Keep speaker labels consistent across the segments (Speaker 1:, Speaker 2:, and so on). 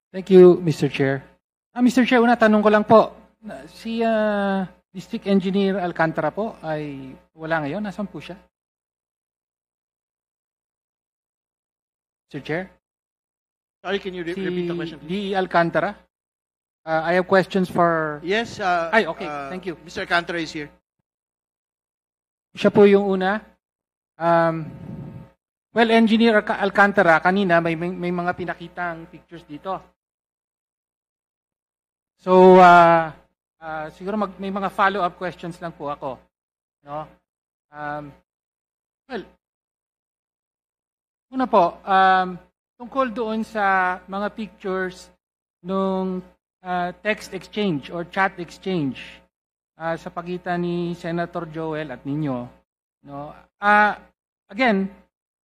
Speaker 1: Thank you, Mr. Chair. Mr. Chair, una tanong ko lang po. Si District Engineer Alcantara po ay wala ngayon. Nasaan po siya? Mr. Chair?
Speaker 2: Sorry, can you repeat the question, please?
Speaker 1: D. Alcantara? I have questions for...
Speaker 2: Yes.
Speaker 1: Okay. Thank you.
Speaker 2: Mr. Alcantara is here.
Speaker 1: Siya po yung una. Well, Engineer Alcantara, kanina may mga pinakitang pictures dito. So, siguro may mga follow-up questions lang po ako. No? Well, una po, tungkol doon sa mga pictures nung text exchange or chat exchange sa pagitan ni Senator Joel at ninyo. No? Again,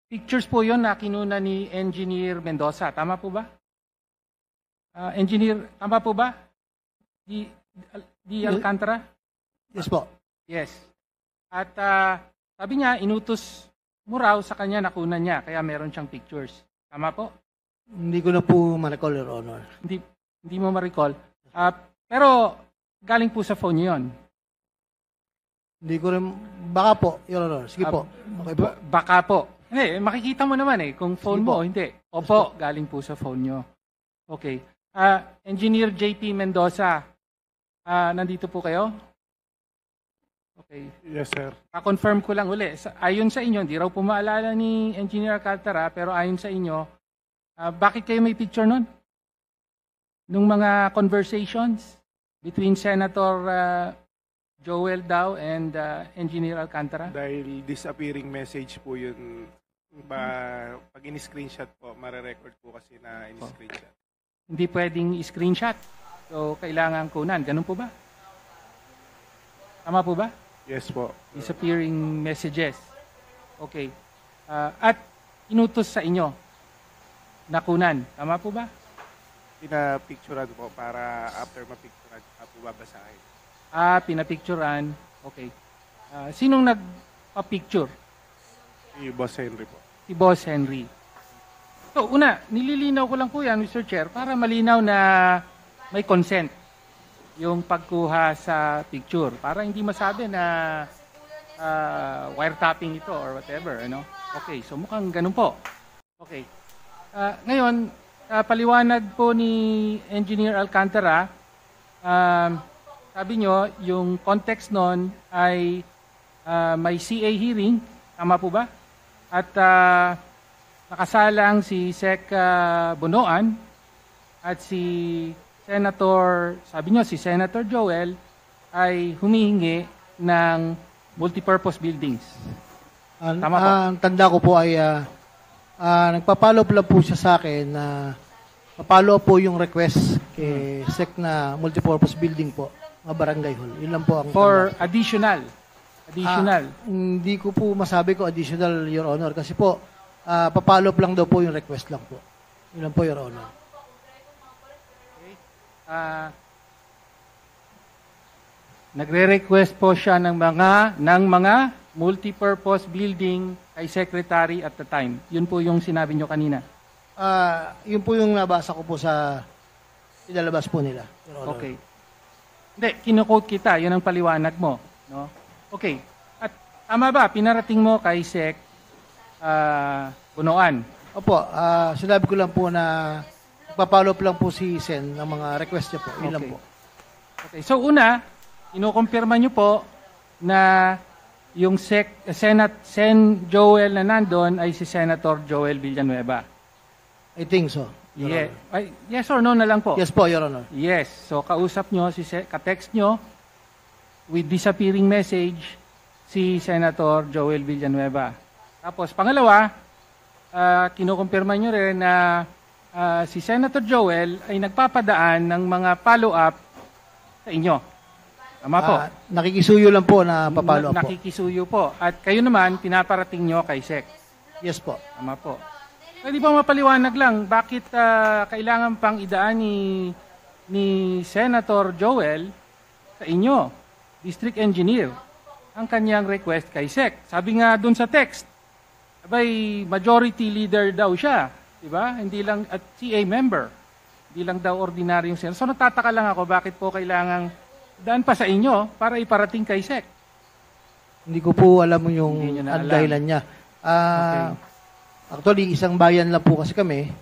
Speaker 1: pictures po yon na kinuna ni Engineer Mendoza. Tama po ba? Engineer, tama po ba? Di Alcantara?
Speaker 3: Yes po.
Speaker 1: Yes. At sabi niya, inutos mo raw sa kanya na kunan niya, kaya meron siyang pictures. Tama po?
Speaker 3: Hindi ko na po ma-recall, Your Honor.
Speaker 1: Hindi mo ma-recall. Pero galing po sa phone niyo yun.
Speaker 3: Hindi ko rin, baka po, Your Honor. Sige po. Okay po.
Speaker 1: Baka po. Hindi, makikita mo naman kung phone
Speaker 3: Sige
Speaker 1: mo
Speaker 3: po.
Speaker 1: o hindi. Opo, galing po sa phone niyo. Okay. Engineer JP Mendoza, nandito po kayo? Okay.
Speaker 4: Yes, sir.
Speaker 1: Pa-confirm ko lang uli. Ayon sa inyo, hindi raw po maalala ni Engineer Alcantara, pero ayon sa inyo, bakit kayo may picture nun? Nung mga conversations between Senator Joel daw and Engineer Alcantara?
Speaker 4: Dahil disappearing message po yun, pag in-screenshot po, mare-record po kasi na in-screenshot.
Speaker 1: Hindi pwedeng i-screenshot. So, kailangan kunan. Ganun po ba? Tama po ba?
Speaker 4: Yes po.
Speaker 1: Disappearing messages. Okay. At inutos sa inyo na kunan. Tama po ba?
Speaker 4: Pinapicturean po para after mapicturean, po babasahin.
Speaker 1: Pinapicturean. Okay. Sinong nagpa-picture?
Speaker 4: Si Boss Henry po.
Speaker 1: Si Boss Henry. So, una, nililinaw ko lang po yan, Mr. Chair, para malinaw na may consent yung pagkuha sa picture. Para hindi masabi na wiretapping ito or whatever. Ano? Okay, so mukhang ganun po. Okay. Ngayon, paliwanag po ni Engineer Alcantara, sabi nyo, yung context nun ay may CA hearing. Tama po ba? At nakasalang si Sec Bonoan at si Senator, sabi nyo, si Senator Joel ay humihingi ng multipurpose buildings. Tama po?
Speaker 3: Ang tanda ko po ay nagpa-follow up lang po siya sa akin na pa-follow up po yung request kay SEC na multipurpose building po, mga barangay hall. Yun lang po ang
Speaker 1: For
Speaker 3: tanda.
Speaker 1: additional.
Speaker 3: Hindi ko po masabi ko additional, Your Honor, kasi po pa-follow up lang daw po yung request lang po. Yun lang po, Your Honor.
Speaker 1: Nagre-request po siya ng mga multipurpose building kay Secretary at the time. Yun po yung sinabi nyo kanina.
Speaker 3: Yun po yung nabasa ko po sa ilalabas po nila, Your Honor.
Speaker 1: Okay. Hindi, kinukote kita. Yun ang paliwanag mo. No? Okay. At tama ba, pinarating mo kay Sec Bunoan?
Speaker 3: Opo, sinabi ko lang po na pa-follow up lang po si Sen ng mga request niya po. Yun lang po.
Speaker 1: Okay. So una, kinukumpirma nyo po na yung Sen Joel na nandun ay si Senator Joel Villanueva.
Speaker 3: I think so. Your Honor.
Speaker 1: Yes or no na lang po?
Speaker 3: Yes po, Your Honor.
Speaker 1: Yes. So kausap nyo, ka-text nyo with disappearing message si Senator Joel Villanueva. Tapos pangalawa, kinukumpirma nyo rin na si Senator Joel ay nagpapadaan ng mga follow-up sa inyo. Tama po?
Speaker 3: Nakikisuyo lang po na pa-follow up po.
Speaker 1: Nakikisuyo po. At kayo naman, pinaparating nyo kay Sec.
Speaker 3: Yes po.
Speaker 1: Tama po. Pwede ba mapaliwanag lang, bakit kailangan pang idaan ni Senator Joel sa inyo, District Engineer, ang kanyang request kay Sec? Sabi nga dun sa text, abay, majority leader daw siya. Diba? Hindi lang at CA member. Di lang daw ordinaryong senator. So natataka lang ako bakit po kailangang daan pa sa inyo para iparating kay SEC.
Speaker 3: Hindi ko po alam yung
Speaker 1: Hindi nyo na alam.
Speaker 3: dahilan niya. Actually, isang bayan lang po kasi kami.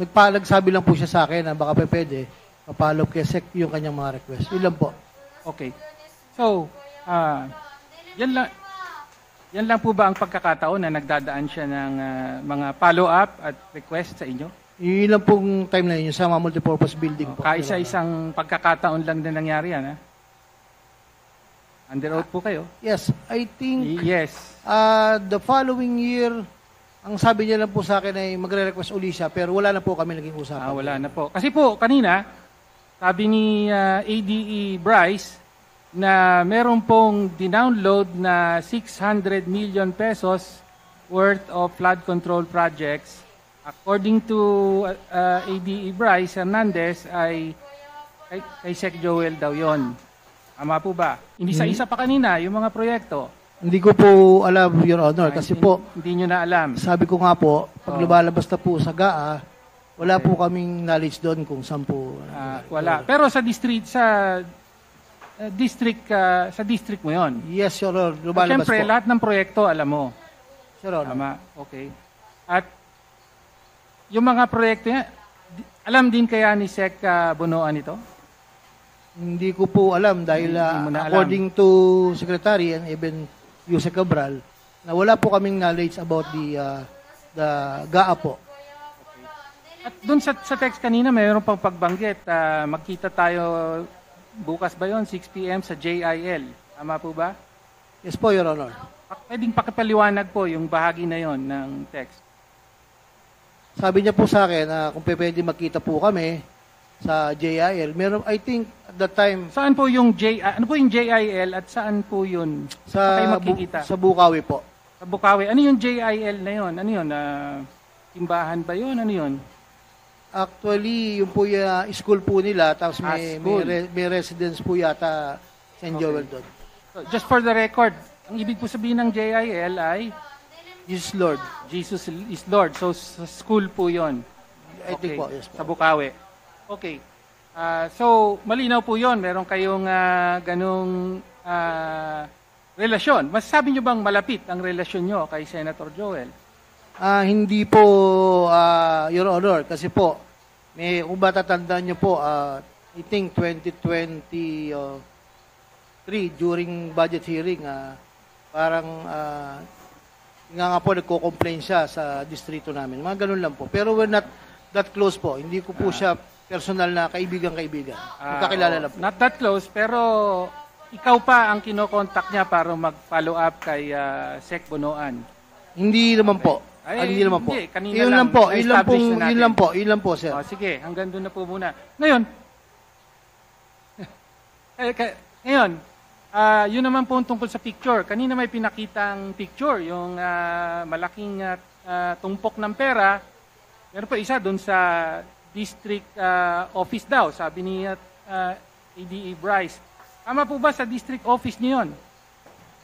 Speaker 3: Nagsabi lang po siya sa akin na baka pwede papalo kay SEC yung kanyang mga request. Yun lang po.
Speaker 1: Okay. So, yan lang po ba ang pagkakataon na nagdadaan siya ng mga follow-up at request sa inyo?
Speaker 3: Yun lang pong time na yun, sa mga multipurpose building po.
Speaker 1: Kaisa-isang pagkakataon lang din nangyari yan, ha? Under oath po kayo?
Speaker 3: Yes, I think
Speaker 1: Yes.
Speaker 3: the following year, ang sabi niya lang po sa akin ay magre-request uli siya, pero wala na po kami naging usapan.
Speaker 1: Wala na po. Kasi po, kanina, sabi ni ADE Bryce na meron pong dinownload na 600 million pesos worth of flood control projects. According to ADE Bryce Hernandez, ay kay Sec Joel daw yon. Tama po ba? Hindi sa isa pa kanina, yung mga proyekto.
Speaker 3: Hindi ko po alam, Your Honor, kasi po,
Speaker 1: Hindi nyo na alam.
Speaker 3: sabi ko nga po, pag lumalabas na po sa GAA, wala po kaming knowledge doon kung saan po.
Speaker 1: Wala. Pero sa district, sa district mo yon.
Speaker 3: Yes, Your Honor, lumalabas
Speaker 1: Siyempre,
Speaker 3: po.
Speaker 1: lahat ng proyekto, alam mo.
Speaker 3: Your Honor.
Speaker 1: Tama. Okay. At yung mga proyekto niya, alam din kaya ni Sec Bonoan ito?
Speaker 3: Hindi ko po alam dahil
Speaker 1: Hindi mo na alam.
Speaker 3: according to Secretary and even Yusek Cabral, na wala po kaming knowledge about the GAA po.
Speaker 1: At dun sa text kanina, mayroon pang pagbanggit. Magkita tayo bukas ba yon 6 p.m. sa JIL. Tama po ba?
Speaker 3: Yes po, Your Honor.
Speaker 1: Pwedeng pakipaliwanag po yung bahagi na yon ng text.
Speaker 3: Sabi niya po sa akin na kung pwede makita po kami sa JIL. Meron, I think, at that time,
Speaker 1: Saan po yung ano po yung JIL at saan po yun? Kayo makikita?
Speaker 3: sa Bukawi po.
Speaker 1: Sa Bukawi. Ano yung JIL na yon? Ano yun? Timbahan ba yun? Ano yun?
Speaker 3: Actually, yung po yung school po nila, tapos
Speaker 1: School.
Speaker 3: may residence po yata St. Joel doon.
Speaker 1: So, just for the record, ang ibig po sabihin ng JIL ay
Speaker 3: Jesus Lord.
Speaker 1: Jesus is Lord. So, sa school po yon.
Speaker 3: I think po, yes po.
Speaker 1: Sa Bukawi. Okay. So, malinaw po yon. Meron kayong ganong relasyon. Masasabi nyo bang malapit ang relasyon nyo kay Senator Joel?
Speaker 3: Hindi po, Your Honor, kasi po, kung ba tatandaan nyo po, I think 2023, during budget hearing, parang nga po nagko-complain siya sa distrito namin. Mga ganun lang po. Pero we're not that close po. Hindi ko po siya personal na kaibigan-kaibigan. Magkakilala lang po.
Speaker 1: Not that close, pero ikaw pa ang kinokontak niya para mag-follow up kay Sec Bonoan.
Speaker 3: Hindi naman po. Hindi naman po.
Speaker 1: Hindi, kanina
Speaker 3: Yun
Speaker 1: lang,
Speaker 3: lang po.
Speaker 1: na-establish na natin.
Speaker 3: Yun lang po, sir.
Speaker 1: Sige, hanggang doon na po muna. Ngayon, ngayon, yun naman po tungkol sa picture. Kanina may pinakitang picture, yung malaking tumpok ng pera. Meron pa isa doon sa district office daw, sabi ni ADE Bryce. Tama po ba sa district office niyo yun?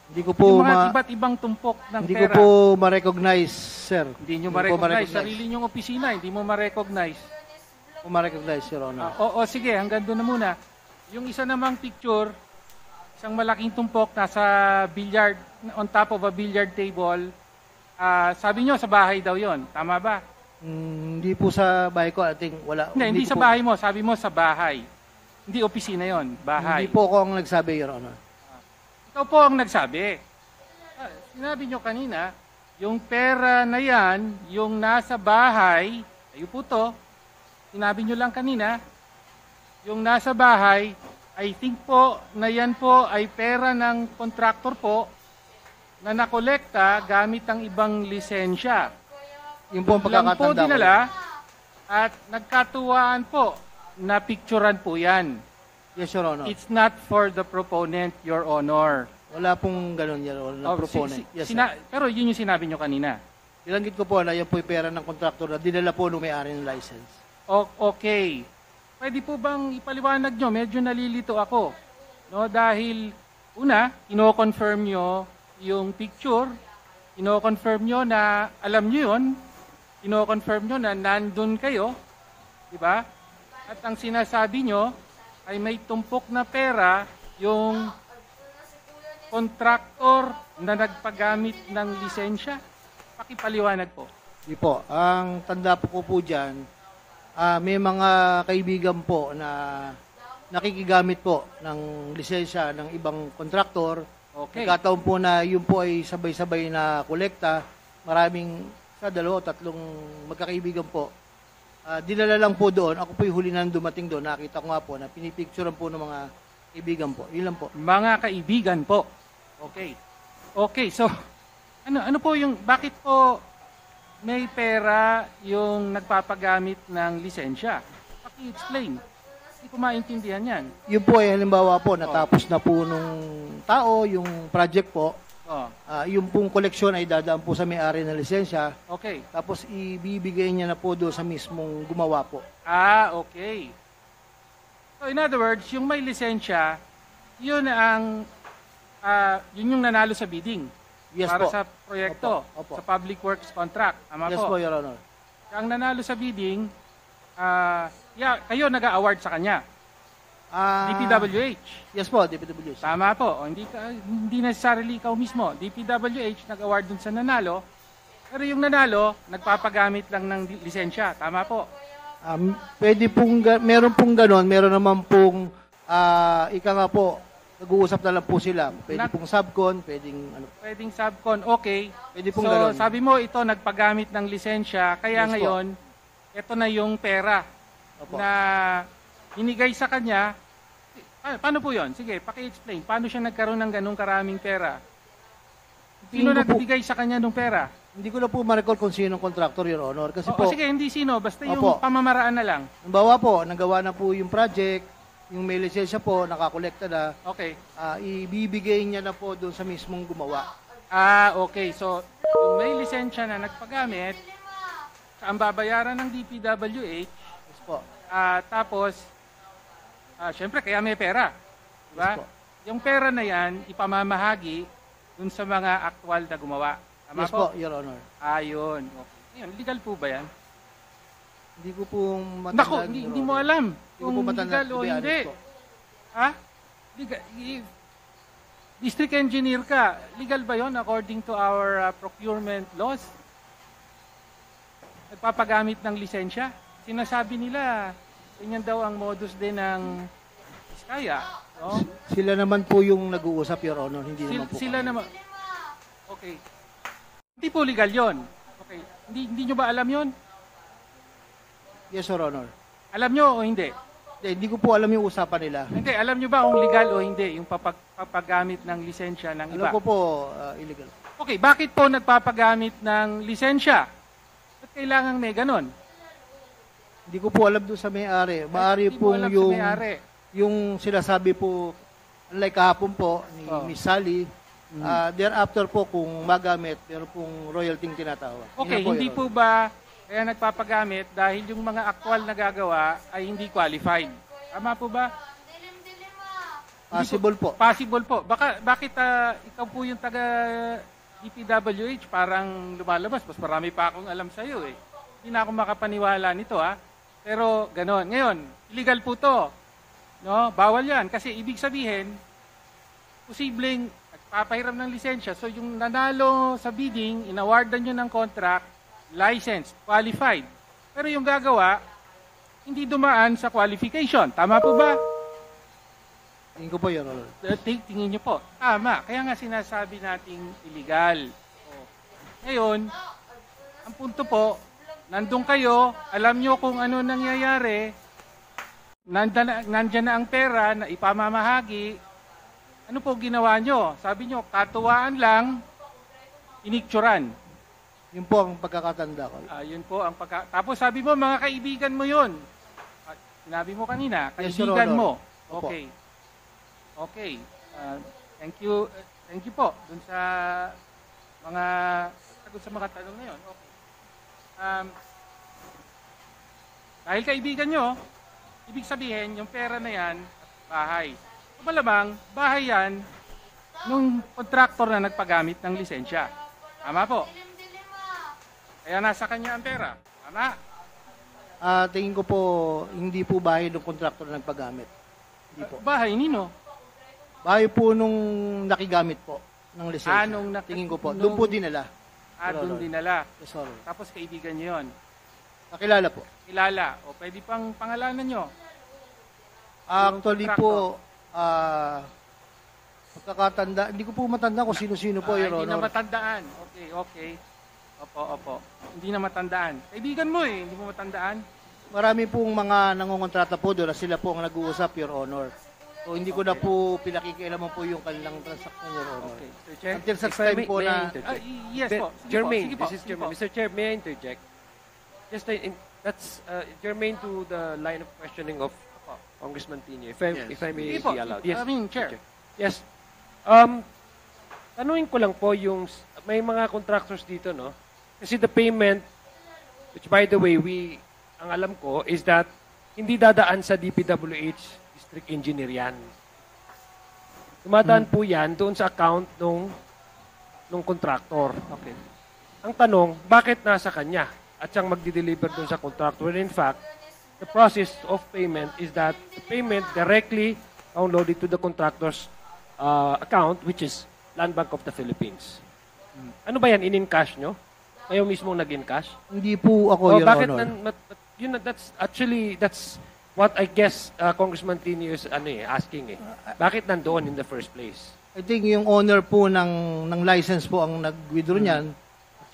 Speaker 3: Hindi ko po
Speaker 1: yung mga iba't ibang tumpok ng
Speaker 3: hindi
Speaker 1: pera.
Speaker 3: ko po ma-recognize, sir.
Speaker 1: Hindi nyo ma-recognize. Sarili nyong opisina, hindi mo ma-recognize.
Speaker 3: Hindi ko ma-recognize, Your Honor.
Speaker 1: Sige, hanggang doon na muna. Yung isa namang picture, isang malaking tumpok nasa billiard, on top of a billiard table. Sabi nyo sa bahay daw yon, tama ba?
Speaker 3: Hindi po sa bahay ko, I think wala.
Speaker 1: Hindi sa bahay mo, sabi mo sa bahay. Hindi opisina yon, bahay.
Speaker 3: Hindi po ako ang nagsabi, Your Honor.
Speaker 1: Ikaw po ang nagsabi. Sinabi nyo kanina, yung pera na yan, yung nasa bahay, ayo po to, sinabi nyo lang kanina, yung nasa bahay, I think po na yan po ay pera ng kontraktor po na nakolekta gamit ang ibang lisensya.
Speaker 3: Yung po ang
Speaker 1: Lang po
Speaker 3: pagkakatanda ko.
Speaker 1: dinala at nagkatuwaan po na picturean po yan.
Speaker 3: Yes, Your Honor.
Speaker 1: It's not for the proponent, Your Honor.
Speaker 3: Wala pong ganun, Your Honor, na proponent. Yes, sir.
Speaker 1: Pero yun yung sinabi nyo kanina.
Speaker 3: Bilanggit ko po na yan po yung pera ng kontraktor na dinala po nung may-ari ng license.
Speaker 1: Okay. Pwede po bang ipaliwanag nyo? Medyo nalilito ako. No, dahil, una, ino-confirm nyo yung picture, ino-confirm nyo na alam nyo yun, ino-confirm nyo na nandun kayo, Di ba? At ang sinasabi nyo ay may tumpok na pera yung kontraktor na nagpagamit ng lisensya. Pakipaliwanag po.
Speaker 3: Di po. Ang tanda po dyan, may mga kaibigan po na nakikigamit po ng lisensya ng ibang kontraktor.
Speaker 1: Okay.
Speaker 3: Nagkataon po na yun po ay sabay-sabay na kolekta. Maraming, sa 2 o 3 magkakaibigan po. Dinala lang po doon. Ako po yung huli na dumating doon. Nakita ko nga po na pinipicturean po ng mga kaibigan po. Yun lang po.
Speaker 1: Mga kaibigan po. Okay. Okay, so ano po yung bakit po may pera yung nagpapagamit ng lisensya? Paki-explain. Hindi ko maintindihan yan.
Speaker 3: Yun po ay halimbawa po, natapos na po nung tao, yung project po. Yung pong koleksyon ay dadaan po sa may-ari ng lisensya.
Speaker 1: Okay.
Speaker 3: Tapos ibibigay niya na po doon sa mismong gumawa po.
Speaker 1: Okay. So in other words, yung may lisensya, yun ang yun yung nanalo sa bidding.
Speaker 3: Yes
Speaker 1: para
Speaker 3: po.
Speaker 1: sa proyekto,
Speaker 3: Opo.
Speaker 1: sa public works contract. Tama
Speaker 3: Yes po, Your Honor.
Speaker 1: Ang nanalo sa bidding, kayo nag-award sa kanya. DPWH.
Speaker 3: Yes po, DPWH.
Speaker 1: Tama po. O, hindi necessarily ikaw mismo. DPWH nag-award dun sa nanalo. Pero yung nanalo, nagpapagamit lang ng lisensya. Tama po.
Speaker 3: Pwede pong, meron pong ganon, meron naman pong, ika nga po, nag-uusap na lang po sila. Pwede pong subcon,
Speaker 1: Pwedeng subcon, okay.
Speaker 3: Pwede pong
Speaker 1: so,
Speaker 3: ganon.
Speaker 1: sabi mo, ito nagpagamit ng lisensya, kaya
Speaker 3: Yes,
Speaker 1: ngayon, ito na yung pera
Speaker 3: Opo.
Speaker 1: na hinigay sa kanya. Paano po yun? Sige, paki-explain. Paano siya nagkaroon ng ganung karaming pera? Sino nagbigay sa kanya ng pera?
Speaker 3: Hindi ko na po ma-recall kung sino ang contractor, Your Honor. Kasi po,
Speaker 1: sige, hindi sino. Basta yung
Speaker 3: Opo.
Speaker 1: pamamaraan na lang.
Speaker 3: halimbawa po, nagawa na po yung project, yung may lisensya po, nakakolekta na,
Speaker 1: Okay.
Speaker 3: ibibigay niya na po doon sa mismong gumawa.
Speaker 1: Okay. So, yung may lisensya na nagpagamit, ang babayaran ng DPWH,
Speaker 3: Yes po.
Speaker 1: tapos, syempre, kaya may pera. Diba?
Speaker 3: Yes po.
Speaker 1: Yung pera na yan, ipamamahagi dun sa mga aktwal na gumawa. Tama
Speaker 3: Yes po, Your Honor.
Speaker 1: Yun. Okay. Yun, legal po ba yan?
Speaker 3: Hindi ko po matandaan.
Speaker 1: Naku, hindi mo alam
Speaker 3: Hindi ko
Speaker 1: kung
Speaker 3: po matandaan,
Speaker 1: legal o
Speaker 3: to be honest
Speaker 1: hindi.
Speaker 3: po.
Speaker 1: Ha? District engineer ka, legal ba yon according to our procurement laws? Nagpapagamit ng lisensya? Sinasabi nila, ganyan daw ang modus din ng Iskaya. No?
Speaker 3: Sila naman po yung nag-uusap, Your Honor. Hindi naman po
Speaker 1: Sila
Speaker 3: kami.
Speaker 1: naman. Okay. Hindi po legal yon. Okay. Hindi nyo ba alam yon?
Speaker 3: Yes, Your Honor.
Speaker 1: Alam nyo o hindi?
Speaker 3: Hindi ko po alam yung usapan nila.
Speaker 1: Hindi. Alam nyo ba kung legal o hindi yung papagamit ng lisensya ng iba?
Speaker 3: Alam ko po, illegal.
Speaker 1: Okay, bakit po nagpapagamit ng lisensya? Ba't kailangan may ganon?
Speaker 3: Hindi ko po alam doon sa may-ari. Maari
Speaker 1: Hindi mo
Speaker 3: pong
Speaker 1: alam sa
Speaker 3: yung,
Speaker 1: may-ari.
Speaker 3: yung sinasabi po, unlike kahapon po ni Miss Sally, thereafter po kung magamit, meron pong royalty tinatawag.
Speaker 1: Okay,
Speaker 3: Yun na
Speaker 1: hindi
Speaker 3: Your
Speaker 1: po ba kaya nagpapagamit dahil yung mga aktwal na gagawa ay hindi qualified? Tama po ba?
Speaker 3: Possible po.
Speaker 1: Possible po. Bakit ikaw po yung taga DPWH parang lumalabas? Mas marami pa akong alam sa iyo eh. Hindi na ako makapaniwala nito ha. Pero ganon. Ngayon, illegal po to. No? Bawal yan. Kasi ibig sabihin, posibleng nagpapahiram ng lisensya. So yung nanalo sa bidding, inawardan nyo ng contract, licensed, qualified. Pero yung gagawa, hindi dumaan sa qualification. Tama po ba?
Speaker 3: Tingin ko po, Your Honor.
Speaker 1: Tingin nyo po. Tama. Kaya nga sinasabi nating illegal. Ngayon, ang punto po, nandun kayo, alam nyo kung ano nangyayari, nandyan na ang pera na ipamamahagi, ano po ginawa nyo? Sabi nyo, katuwaan lang, inikturan.
Speaker 3: Yun po ang pagkakatanda ko.
Speaker 1: Yun po ang Tapos sabi mo, mga kaibigan mo yun. Sinabi mo kanina,
Speaker 3: Yes, Your
Speaker 1: kaibigan
Speaker 3: Honor.
Speaker 1: mo.
Speaker 3: Opo.
Speaker 1: Okay. Okay. Thank you. Thank you po dun sa mga sagot sa mga tanong na yun. Okay. Dahil kaibigan nyo, ibig sabihin, yung pera na yan, bahay. Malamang, bahay yan nung kontraktor na nagpagamit ng lisensya. Tama po. Kaya nasa kanya ang pera. Tama?
Speaker 3: Tingin ko po, hindi po bahay ng kontraktor na nagpagamit. Hindi po.
Speaker 1: Bahay nino?
Speaker 3: Bahay po nung nakigamit po ng lisensya. Tingin ko po. Doon po dinala.
Speaker 1: Doon dinala.
Speaker 3: Yes, Your Honor.
Speaker 1: Tapos kaibigan nyo yun.
Speaker 3: Nakilala po.
Speaker 1: Kilala. O pwede pang pangalanan nyo.
Speaker 3: Actually
Speaker 1: Yung
Speaker 3: po, magkakatanda, hindi ko po matanda kung sino-sino po, Your
Speaker 1: Hindi na
Speaker 3: Honor.
Speaker 1: matandaan. Okay. Opo. Hindi na matandaan. Kaibigan mo eh, hindi mo matandaan.
Speaker 3: Marami pong mga nangungontrata po doon na sila po ang nag-uusap, Your Honor. So, hindi ko na po pinakikialaman po yung kanilang transaction, Your Honor.
Speaker 1: Okay.
Speaker 5: Mr. Chair,
Speaker 3: Until such
Speaker 5: if I
Speaker 3: time po
Speaker 5: may I
Speaker 3: na-
Speaker 5: interject?
Speaker 1: Yes po. Sige
Speaker 5: Germaine,
Speaker 1: po.
Speaker 5: this is Germaine. Mr. Chair, may I interject? Just that's germane to the line of questioning of Congressman Tino, if I may
Speaker 1: Sige po.
Speaker 5: be allowed.
Speaker 1: I mean, Chair.
Speaker 5: Yes. Tanungin ko lang po yung may mga contractors dito, no? Kasi the payment, which by the way, ang alam ko is that hindi dadaan sa DPWH district engineer yan. Dumadaan po yan doon sa account nung contractor. Okay. Ang tanong, bakit nasa kanya at siyang magdi-deliver doon sa contractor? In fact, the process of payment is that the payment directly downloaded to the contractor's account, which is Land Bank of the Philippines. Ano ba yan? In-encash nyo? Kayo mismo nag-encash?
Speaker 3: Hindi po ako, Your
Speaker 5: bakit
Speaker 3: Honor.
Speaker 5: that's what I guess Congressman Tino is asking eh. Bakit nandoon in the first place?
Speaker 3: I think yung owner po ng license po ang nag-withdraw niyan.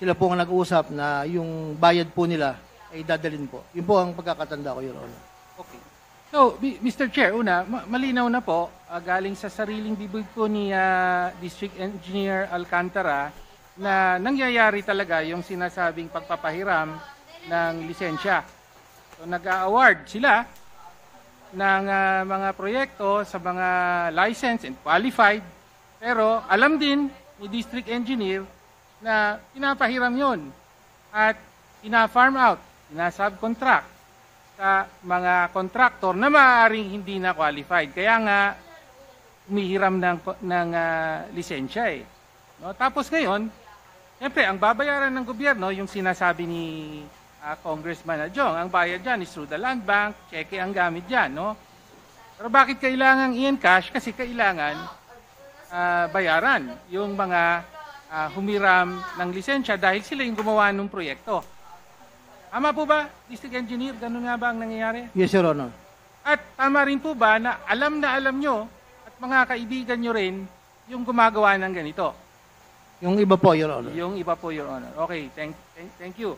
Speaker 3: Sila po ang nag-uusap na yung bayad po nila ay dadalhin po. Yun po ang pagkakatanda ko, Your Honor.
Speaker 1: Okay. So, Mr. Chair, una, malinaw na po, galing sa sariling bibig po ni District Engineer Alcantara na nangyayari talaga yung sinasabing pagpapahiram ng lisensya. So, nag-award sila ng mga proyekto sa mga licensed and qualified, pero alam din ni District Engineer na pinapahiram yon at ina-farm out, ina-subcontract sa mga contractor na maaaring hindi na qualified. Kaya nga, umihiram ng lisensya eh. No? Tapos ngayon, siyempre, ang babayaran ng gobyerno, yung sinasabi ni Congressman Adjong, ang bayad dyan is through the land bank, cheque ang gamit dyan. No? Pero bakit kailangan i-encash? Kasi kailangan bayaran yung mga humiram ng lisensya dahil sila yung gumawa ng proyekto. Tama po ba, District Engineer? Ganun nga ba ang nangyayari?
Speaker 3: Yes, Your Honor.
Speaker 1: At tama rin po ba na alam nyo at mga kaibigan nyo rin yung gumagawa ng ganito?
Speaker 3: Yung iba po, Your Honor.
Speaker 1: Yung iba po, Your Honor. Okay, thank you.